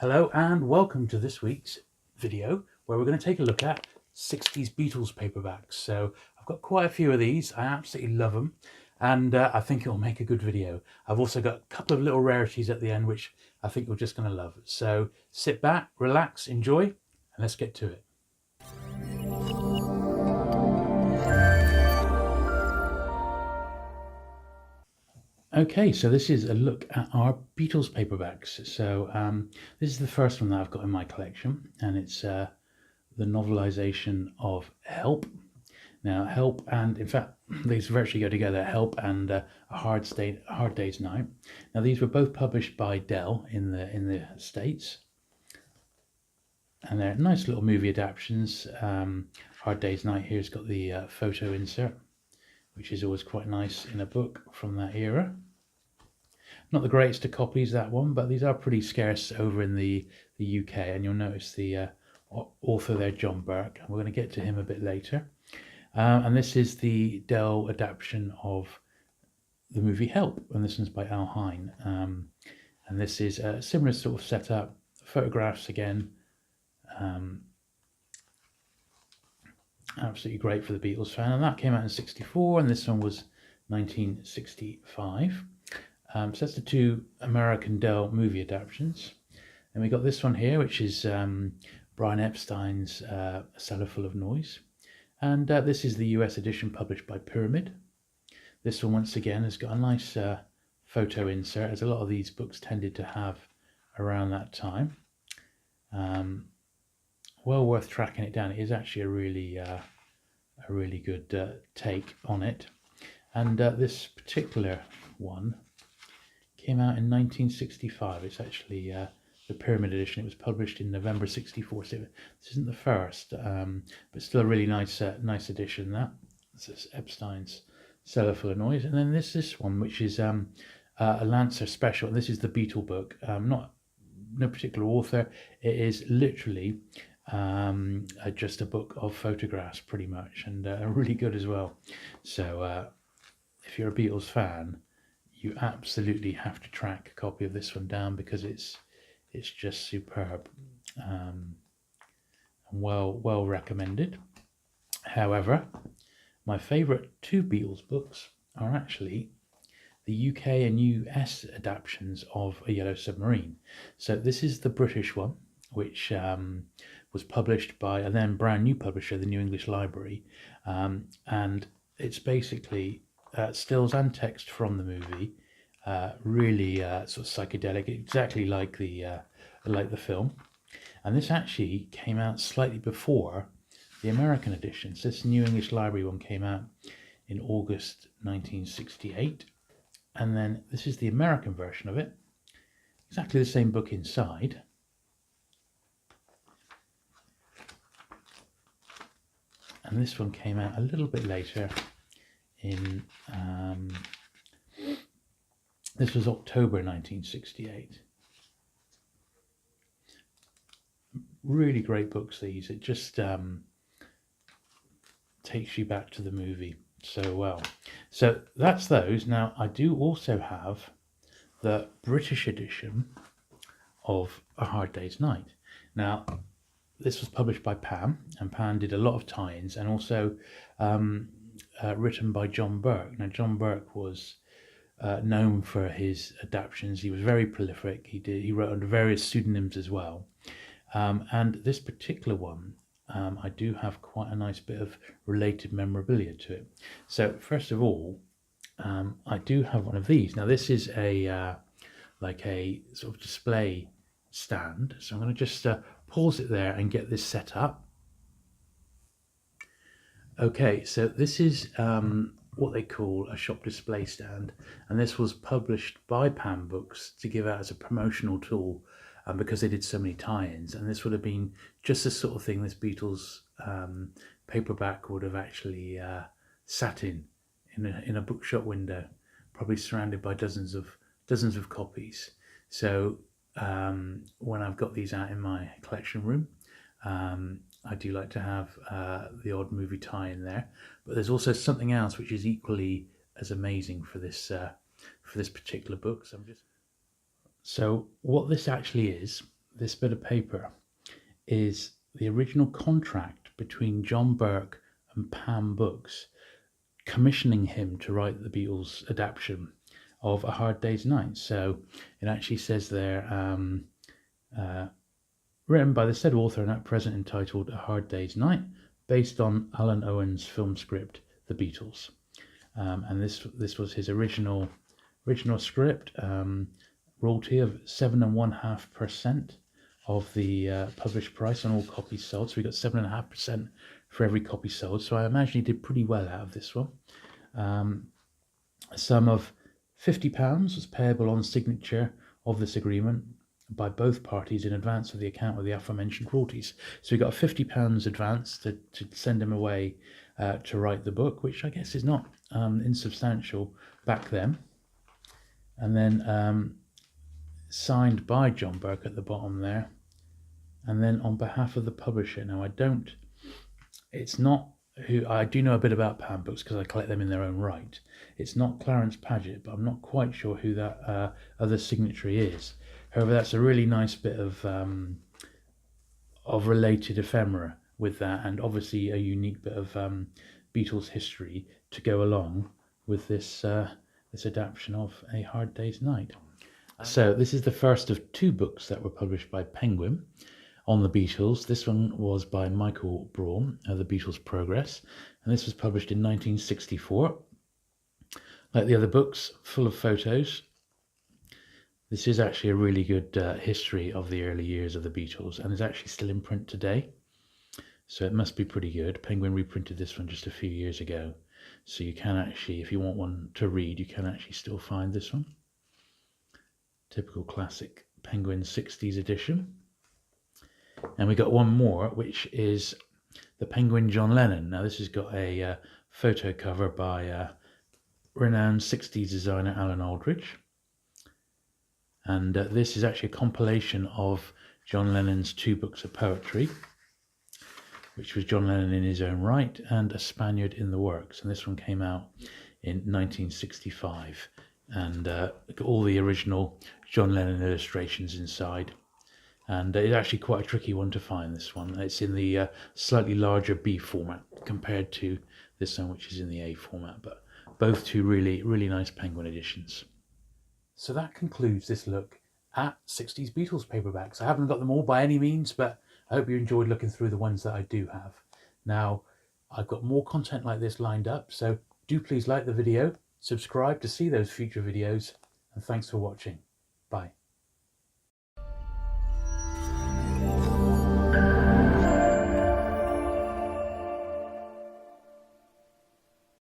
Hello and welcome to this week's video where we're going to take a look at 60s Beatles paperbacks. So I've got quite a few of these. I absolutely love them and I think it'll make a good video. I've also got a couple of little rarities at the end which I think you're just going to love. So sit back, relax, enjoy, and let's get to it. Okay, so this is a look at our Beatles paperbacks. So this is the first one that I've got in my collection, and it's the novelization of Help. Now, Help and, in fact, these virtually go together, Help and A Hard Day's Night. Now, these were both published by Dell in the States, and they're nice little movie adaptations. Hard Day's Night here's got the photo insert, which is always quite nice in a book from that era. Not the greatest of copies, that one, but these are pretty scarce over in the UK, and you'll notice the author there, John Burke, and we're going to get to him a bit later. And this is the Dell adaptation of the movie Help, and this one's by Al Hine. And this is a similar sort of setup, photographs again. Absolutely great for the Beatles fan, and that came out in '64, and this one was 1965. So that's the two American Dell movie adaptations. And we got this one here, which is Brian Epstein's A Cellar Full of Noise. And this is the US edition published by Pyramid. This one, once again, has got a nice photo insert, as a lot of these books tended to have around that time. Well worth tracking it down. It is actually a really good take on it. And this particular one came out in 1965. It's actually the Pyramid edition. It was published in November '64. So this isn't the first, but still a really nice edition. This is Epstein's Cellar Full of Noise. And then this one, which is a Lancer special. This is the Beetle Book. No particular author. It is literally just a book of photographs, pretty much, and really good as well. So if you're a Beatles fan, you absolutely have to track a copy of this one down, because it's just superb, and well recommended. However, my favourite two Beatles books are actually the UK and US adaptations of A Yellow Submarine. So this is the British one, which was published by a then brand new publisher, the New English Library, and it's basically stills and text from the movie, really sort of psychedelic, exactly like the film. And this actually came out slightly before the American edition. So this New English Library one came out in August 1968, and then this is the American version of it. Exactly the same book inside. And this one came out a little bit later in, this was October 1968. Really great books, these. It just takes you back to the movie so well. So that's those. Now, I do also have the British edition of A Hard Day's Night. Now, this was published by Pam, and Pam did a lot of tie-ins, and also written by John Burke. Now, John Burke was known for his adaptations. He was very prolific. He wrote under various pseudonyms as well. And this particular one, I do have quite a nice bit of related memorabilia to it. So first of all, I do have one of these. Now, this is like a sort of display stand. So I'm going to just pause it there and get this set up. Okay, so this is what they call a shop display stand, and this was published by Pan Books to give out as a promotional tool, because they did so many tie-ins, and this would have been just the sort of thing this Beatles paperback would have actually sat in a bookshop window, probably surrounded by dozens of copies. So when I've got these out in my collection room, I do like to have the odd movie tie in there, but there's also something else which is equally as amazing for this particular book. So what this actually is, this bit of paper is the original contract between John Burke and Pan Books, commissioning him to write the Beatles adaptation of A Hard Day's Night. So it actually says there, written by the said author and at present entitled A Hard Day's Night, based on Alan Owen's film script, The Beatles. And this was his original script, royalty of 7.5% of the published price on all copies sold. So we got 7.5% for every copy sold. So I imagine he did pretty well out of this one. A sum of £50 was payable on signature of this agreement by both parties in advance of the account of the aforementioned royalties. So we got a £50 advance to send him away to write the book, which I guess is not insubstantial back then. And then signed by John Burke at the bottom there. And then on behalf of the publisher. Now I do know a bit about Pan Books because I collect them in their own right. It's not Clarence Paget, but I'm not quite sure who that other signatory is. However, that's a really nice bit of related ephemera with that, and obviously a unique bit of Beatles history to go along with this adaptation of A Hard Day's Night. So this is the first of 2 books that were published by Penguin on the Beatles. This one was by Michael Braun, The Beatles Progress, and this was published in 1964. Like the other books, full of photos. This is actually a really good history of the early years of the Beatles, and is actually still in print today. So it must be pretty good. Penguin reprinted this one just a few years ago. So you can actually, if you want one to read, you can actually still find this one. Typical classic Penguin 60s edition. And we got one more, which is the Penguin John Lennon. Now this has got a photo cover by renowned 60s designer Alan Aldridge. And this is actually a compilation of John Lennon's 2 books of poetry, which was John Lennon in his own right and A Spaniard in the Works. And this one came out in 1965. And got all the original John Lennon illustrations inside. And it's actually quite a tricky one to find, this one. It's in the slightly larger B format compared to this one, which is in the A format. But both 2 really, really nice Penguin editions. So that concludes this look at 60s Beatles paperbacks. I haven't got them all by any means, but I hope you enjoyed looking through the ones that I do have. Now, I've got more content like this lined up, so do please like the video, subscribe to see those future videos, and thanks for watching. Bye.